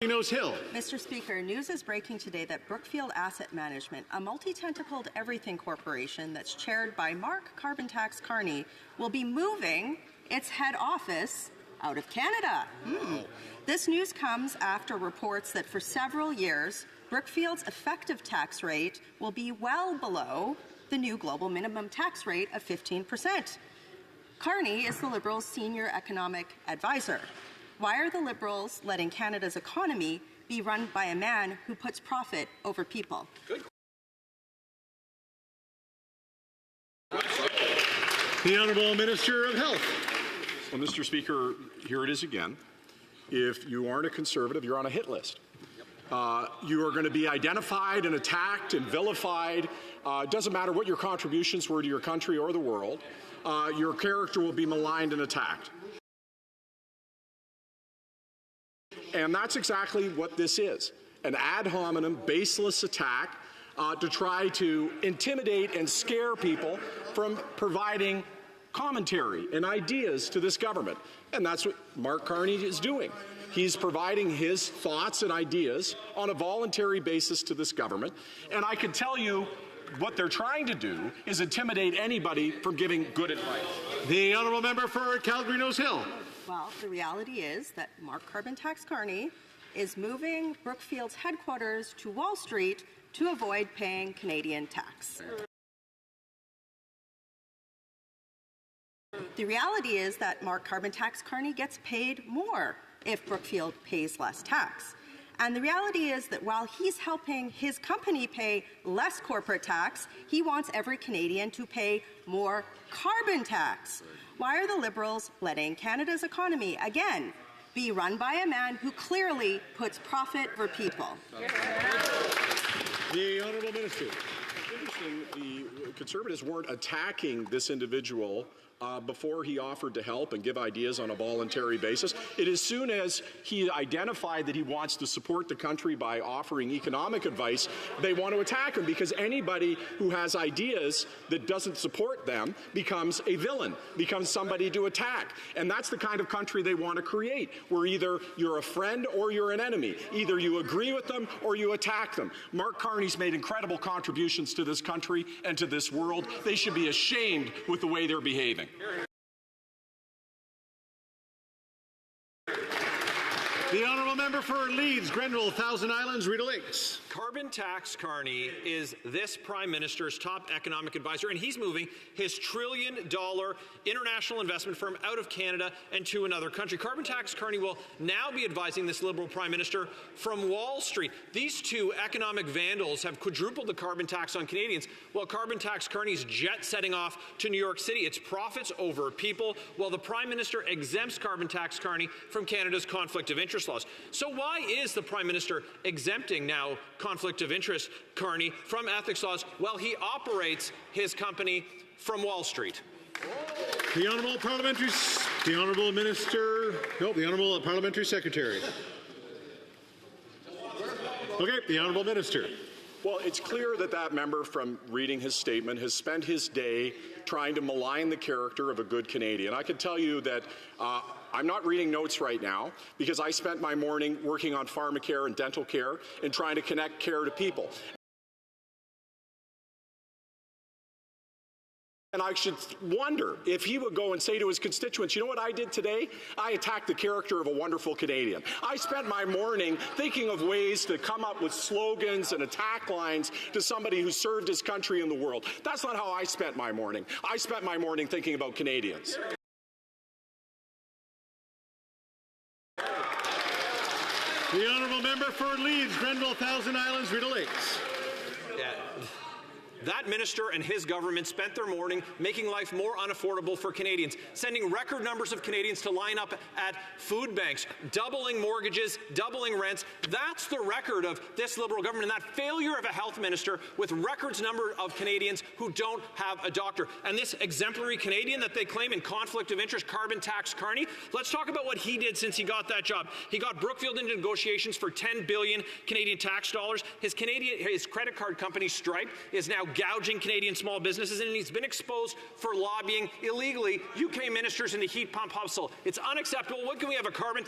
Hill. Mr. Speaker, news is breaking today that Brookfield Asset Management, a multi-tentacled everything corporation that's chaired by Mark Carbon Tax Carney, will be moving its head office out of Canada. This news comes after reports that for several years, Brookfield's effective tax rate will be well below the new global minimum tax rate of 15%. Carney is the Liberals' senior economic advisor. Why are the Liberals letting Canada's economy be run by a man who puts profit over people? Good. The Honourable Minister of Health. Well, Mr. Speaker, here it is again. If you aren't a Conservative, you're on a hit list. You are going to be identified and attacked and vilified. It doesn't matter what your contributions were to your country or the world. Your character will be maligned and attacked. And that's exactly what this is, an ad hominem, baseless attack to try to intimidate and scare people from providing commentary and ideas to this government. And that's what Mark Carney is doing. He's providing his thoughts and ideas on a voluntary basis to this government. And I can tell you what they're trying to do is intimidate anybody from giving good advice. The Honourable Member for Calgary-Nose Hill. Well, the reality is that Mark Carbon Tax Carney is moving Brookfield's headquarters to Wall Street to avoid paying Canadian tax. The reality is that Mark Carbon Tax Carney gets paid more if Brookfield pays less tax. And the reality is that while he's helping his company pay less corporate tax, he wants every Canadian to pay more carbon tax. Why are the Liberals letting Canada's economy, again, be run by a man who clearly puts profit over people? The Honourable Minister. Interesting, the Conservatives weren't attacking this individual before he offered to help and give ideas on a voluntary basis. It as soon as he identified that he wants to support the country by offering economic advice, they want to attack him, because anybody who has ideas that doesn't support them becomes a villain, becomes somebody to attack. And that's the kind of country they want to create, where either you're a friend or you're an enemy. Either you agree with them or you attack them. Mark Carney's made incredible contributions to this country and to this world. They should be ashamed with the way they're behaving. The Honourable Member for Leeds, Grenville, Thousand Islands, Rideau Lakes. Carbon Tax Carney is this Prime Minister's top economic advisor, and he's moving his trillion-dollar international investment firm out of Canada and to another country. Carbon Tax Carney will now be advising this Liberal Prime Minister from Wall Street. These two economic vandals have quadrupled the carbon tax on Canadians, while Carbon Tax Carney's jet-setting off to New York City. It's profits over people, while the Prime Minister exempts Carbon Tax Carney from Canada's conflict of interest laws. So why is the Prime Minister exempting now conflict of interest Carney from ethics laws while he operates his company from Wall Street? The Honourable Parliamentary Secretary. Okay, the Honourable Minister. Well, it's clear that that member, from reading his statement, has spent his day trying to malign the character of a good Canadian. I can tell you that I'm not reading notes right now because I spent my morning working on pharmacare and dental care and trying to connect care to people. And I should wonder if he would go and say to his constituents, you know what I did today? I attacked the character of a wonderful Canadian. I spent my morning thinking of ways to come up with slogans and attack lines to somebody who served his country in the world. That's not how I spent my morning. I spent my morning thinking about Canadians. The Honourable Member for Leeds, Grenville, Thousand Islands, Rideau Lakes. That minister and his government spent their morning making life more unaffordable for Canadians, sending record numbers of Canadians to line up at food banks, doubling mortgages, doubling rents. That's the record of this Liberal government, and that failure of a health minister with records number of Canadians who don't have a doctor. And this exemplary Canadian that they claim in conflict of interest, Carbon Tax Carney, let's talk about what he did since he got that job. He got Brookfield into negotiations for 10 billion Canadian tax dollars. His credit card company, Stripe, is now gouging Canadian small businesses, and he's been exposed for lobbying illegally UK ministers in the heat pump hustle. It's unacceptable. What can we have a carbon?